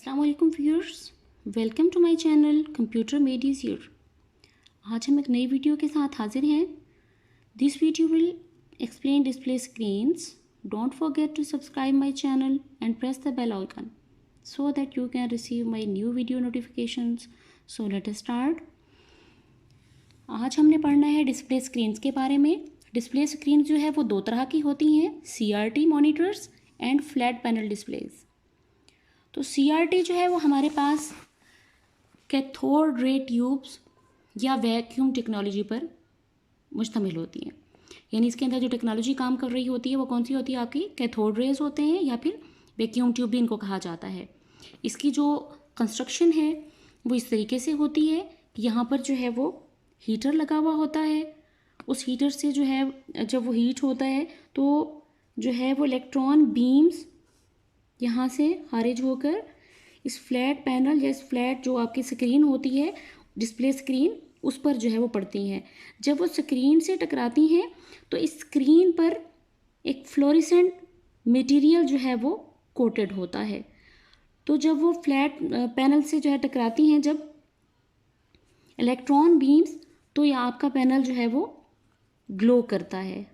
अस्सलाम वालेकुम viewers, welcome to my channel computer made easier. आज हम एक नई वीडियो के साथ हाजिर हैं। This video will explain display screens. Don't forget to subscribe my channel and press the bell icon so that you can receive my new video notifications. So let us start. आज हमने पढ़ना है display screens के बारे में। Display screen जो है वो दो तरह की होती हैं, CRT monitors and flat panel displays. तो CRT जो है वो हमारे पास कैथोड रे ट्यूब्स या वैक्यूम टेक्नोलॉजी पर मुश्तमिल होती हैं। यानी इसके अंदर जो टेक्नोलॉजी काम कर रही होती है वो कौन सी होती है? आपकी कैथोड रेज होते हैं या फिर वैक्यूम ट्यूब भी इनको कहा जाता है। इसकी जो कंस्ट्रक्शन है वो इस तरीके से होती है कि यहाँ पर जो है वो हीटर लगा हुआ होता है। उस हीटर से जो है जब वो हीट होता है तो जो है वो इलेक्ट्रॉन बीम्स यहाँ से खारिज होकर इस फ्लैट पैनल या इस फ्लैट जो आपकी स्क्रीन होती है, डिस्प्ले स्क्रीन, उस पर जो है वो पड़ती हैं। जब वो स्क्रीन से टकराती हैं तो इस स्क्रीन पर एक फ्लोरेसेंट मटेरियल जो है वो कोटेड होता है। तो जब वो फ्लैट पैनल से जो है टकराती हैं जब इलेक्ट्रॉन बीम्स, तो ये आपका पैनल जो है वो ग्लो करता है।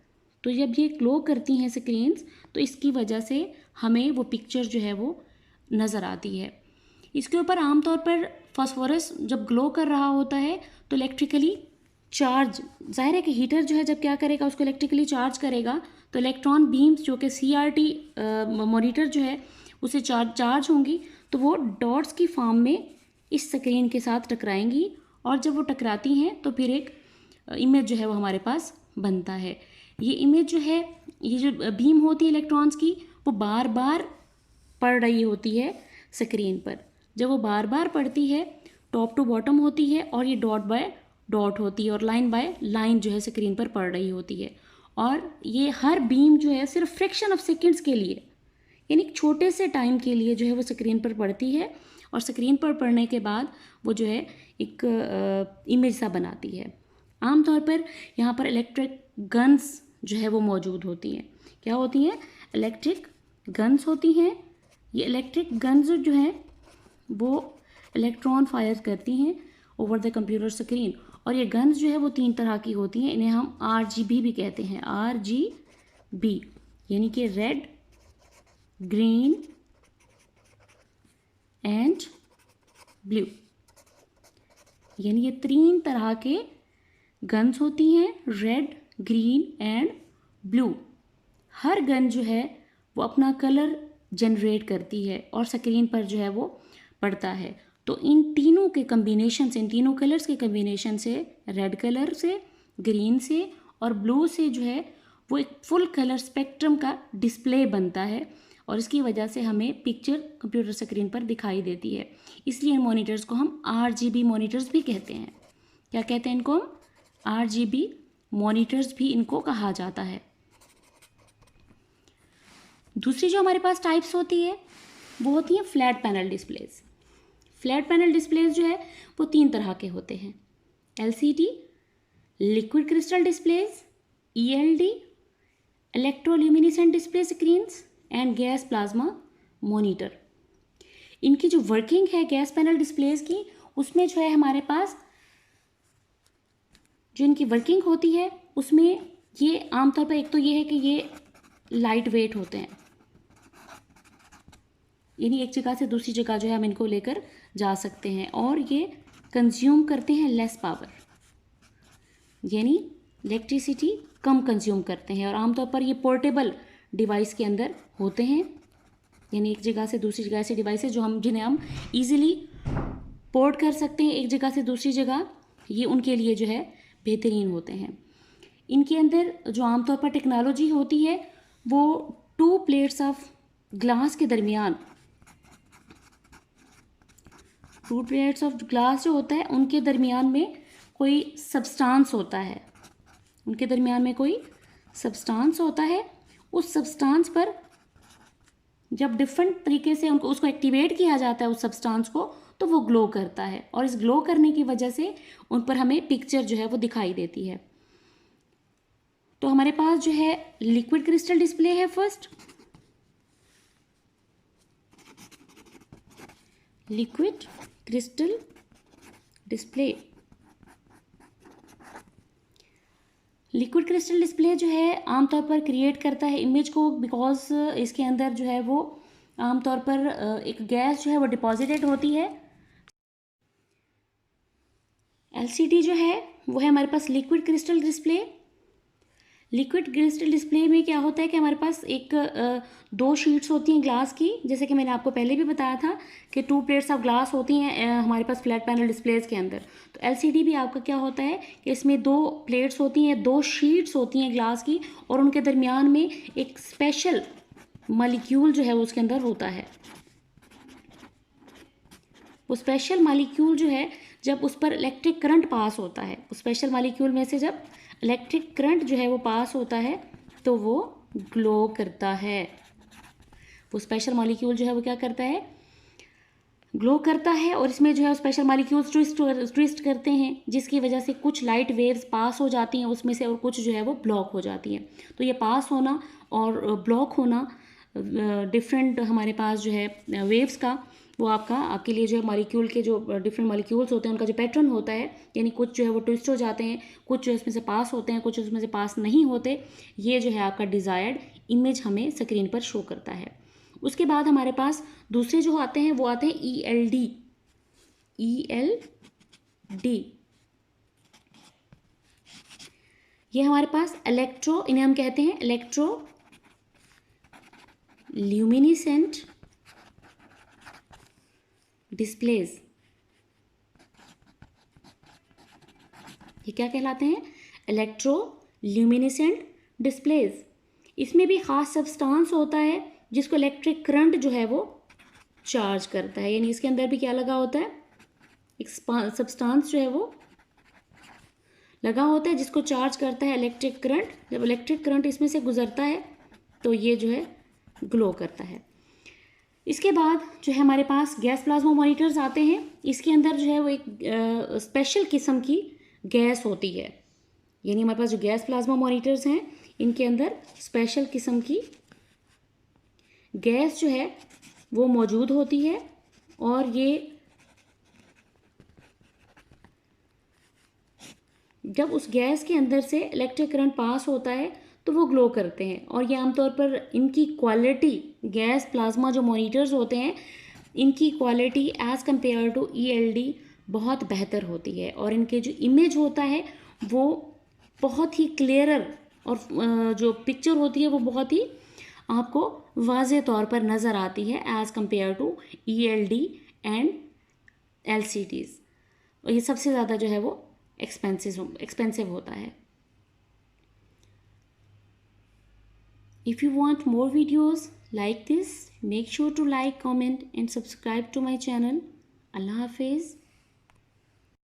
तो जब ये ग्लो करती हैं स्क्रीन्स तो इसकी वजह से हमें वो पिक्चर जो है वो नज़र आती है। इसके ऊपर आमतौर पर फास्फोरस जब ग्लो कर रहा होता है तो इलेक्ट्रिकली चार्ज, जाहिर है कि हीटर जो है जब क्या करेगा, उसको इलेक्ट्रिकली चार्ज करेगा तो इलेक्ट्रॉन बीम्स जो कि CRT मॉनिटर जो है उसे चार्ज होंगी तो वो डॉट्स की फॉर्म में इस स्क्रीन के साथ टकराएंगी और जब वो टकराती हैं तो फिर एक इमेज जो है वो हमारे पास बनता है। ये इमेज जो है, ये जो बीम होती है इलेक्ट्रॉन्स की, वो बार बार पड़ रही होती है स्क्रीन पर। जब वो बार बार पड़ती है, टॉप टू बॉटम होती है और ये डॉट बाय डॉट होती है और लाइन बाय लाइन जो है स्क्रीन पर पड़ रही होती है। और ये हर बीम जो है सिर्फ फ्रैक्शन ऑफ सेकंड्स के लिए, यानी छोटे से टाइम के लिए जो है वो स्क्रीन पर पड़ती है और स्क्रीन पर पड़ने के बाद वो जो है एक इमेज सा बनाती है। आमतौर पर यहाँ पर इलेक्ट्रिक गन्स जो है वो मौजूद होती हैं। क्या होती हैं? इलेक्ट्रिक गन्स होती हैं। ये इलेक्ट्रिक गन्स जो हैं वो इलेक्ट्रॉन फायर करती हैं ओवर द कंप्यूटर स्क्रीन। और ये गन्स जो है वो 3 तरह की होती हैं। इन्हें हम RGB भी कहते हैं, RGB, यानी कि रेड, ग्रीन एंड ब्लू। यानी ये 3 तरह के गन्स होती हैं, red, green and blue. Her gun जो है वो अपना कलर जनरेट करती है और स्क्रीन पर जो है वो पड़ता है। तो इन तीनों के कम्बिनेशन से, इन तीनों कलर्स के कम्बिनेशन से, रेड कलर से, ग्रीन से और ब्लू से जो है वो एक फुल कलर स्पेक्ट्रम का डिस्प्ले बनता है और इसकी वजह से हमें पिक्चर कंप्यूटर स्क्रीन पर दिखाई देती है। इसलिए इन मॉनिटर्स को हम RGB मॉनिटर्स भी कहते हैं। क्या कहते हैं इनको? RGB मॉनिटर्स भी इनको कहा जाता है। दूसरी जो हमारे पास टाइप्स होती है वो होती है flat panel displays. Flat panel displays जो है वो 3 तरह के होते हैं, LCD, liquid crystal displays, ELD, electroluminescent display screens and gas plasma monitor. इनकी जो वर्किंग है गैस पैनल डिस्प्लेज की, उसमें जो है हमारे पास जो इनकी वर्किंग होती है उसमें ये आमतौर पर एक तो ये है कि ये लाइट वेट होते हैं, यानी एक जगह से दूसरी जगह जो है हम इनको लेकर जा सकते हैं और ये कंज्यूम करते हैं लेस पावर, यानी इलेक्ट्रिसिटी कम कंज्यूम करते हैं और आमतौर पर ये पोर्टेबल डिवाइस के अंदर होते हैं। यानी एक जगह से दूसरी जगह, ऐसे डिवाइसेस जो हम जिन्हें हम इजीली पोर्ट कर सकते हैं एक जगह से दूसरी जगह, ये उनके लिए जो है बेहतरीन होते हैं। इनके अंदर जो आमतौर पर टेक्नोलॉजी होती है वो 2 प्लेट्स ऑफ ग्लास के दरमियान, 2 प्लेट्स ऑफ ग्लास जो होता है उनके दरमियान में कोई सब्सटेंस होता है, उनके दरमियान में कोई सब्सटेंस होता है। उस सब्सटेंस पर जब डिफरेंट तरीके से उसको एक्टिवेट किया जाता है उस सब्सटेंस को, तो वो ग्लो करता है और इस ग्लो करने की वजह से उन पर हमें पिक्चर जो है वो दिखाई देती है। तो हमारे पास जो है लिक्विड क्रिस्टल डिस्प्ले है first. Liquid crystal display. Liquid crystal display जो है आमतौर पर क्रिएट करता है इमेज को, बिकॉज इसके अंदर जो है वो आमतौर पर एक गैस जो है वो डिपॉजिटेड होती है। एलसीडी जो है वो है हमारे पास liquid crystal display. Liquid crystal display में क्या होता है कि हमारे पास एक दो शीट्स होती हैं ग्लास की, जैसे कि मैंने आपको पहले भी बताया था कि 2 प्लेट्स ऑफ ग्लास होती हैं हमारे पास फ्लैट पैनल डिस्प्लेज के अंदर। तो एलसीडी भी आपका क्या होता है कि इसमें 2 प्लेट्स होती हैं, 2 शीट्स होती हैं ग्लास की, और उनके दरमियान में एक स्पेशल मॉलिक्यूल जो है वो उसके अंदर होता है। वो स्पेशल मॉलिक्यूल जो है जब उस पर इलेक्ट्रिक करंट पास होता है, उस स्पेशल मॉलिक्यूल में से जब इलेक्ट्रिक करंट जो है वो पास होता है तो वो ग्लो करता है। वो स्पेशल मॉलिक्यूल जो है वो क्या करता है, ग्लो करता है। और इसमें जो है स्पेशल मॉलिक्यूल्स ट्विस्ट करते हैं, जिसकी वजह से कुछ लाइट वेव्स पास हो जाती हैं उसमें से, और कुछ जो है वो ब्लॉक हो जाती हैं। तो ये पास होना और ब्लॉक होना डिफरेंट हमारे पास जो है वेव्स का, वो आपके लिए जो है मॉलिक्यूल के जो डिफरेंट मॉलिक्यूल्स होते हैं उनका जो पैटर्न होता है, यानी कुछ जो है वो ट्विस्ट हो जाते हैं, कुछ जो इसमें से पास होते हैं, कुछ उसमें से पास नहीं होते। ये जो है आपका डिज़ायर्ड इमेज हमें स्क्रीन पर शो करता है। उसके बाद हमारे पास दूसरे जो आते हैं वो आते हैं ELD। ये हमारे पास इन्हें हम कहते हैं इलेक्ट्रो ल्यूमिनिसेंट डिस्प्लेज। ये क्या कहलाते हैं, इलेक्ट्रो ल्यूमिनिसेंट डिस्प्लेज। इसमें भी ख़ास सब्सटेंस होता है जिसको इलेक्ट्रिक करंट जो है वो चार्ज करता है, यानी इसके अंदर भी क्या लगा होता है, एक सब्सटेंस जो है वो लगा होता है जिसको चार्ज करता है इलेक्ट्रिक करंट। जब इलेक्ट्रिक करंट इसमें से गुजरता है तो ये जो है ग्लो करता है। इसके बाद जो है हमारे पास गैस प्लाज्मा मॉनिटर्स आते हैं। इसके अंदर जो है वो एक स्पेशल किस्म की गैस होती है, यानी हमारे पास जो गैस प्लाज्मा मॉनिटर्स हैं इनके अंदर स्पेशल किस्म की गैस जो है वो मौजूद होती है, और ये जब उस गैस के अंदर से इलेक्ट्रिक करंट पास होता है तो वो ग्लो करते हैं। और ये आमतौर पर इनकी क्वालिटी, गैस प्लाज्मा जो मॉनिटर्स होते हैं इनकी quality as compared to ELD बहुत बेहतर होती है, और इनके जो इमेज होता है वो बहुत ही क्लियरर, और जो पिक्चर होती है वो बहुत ही आपको वाज़े तौर पर नज़र आती है as compared to ELD and LCDs। और ये सबसे ज़्यादा जो है वो एक्सपेंसिव होता है। If you want more videos like this, make sure to like, comment and subscribe to my channel. Allah Hafiz.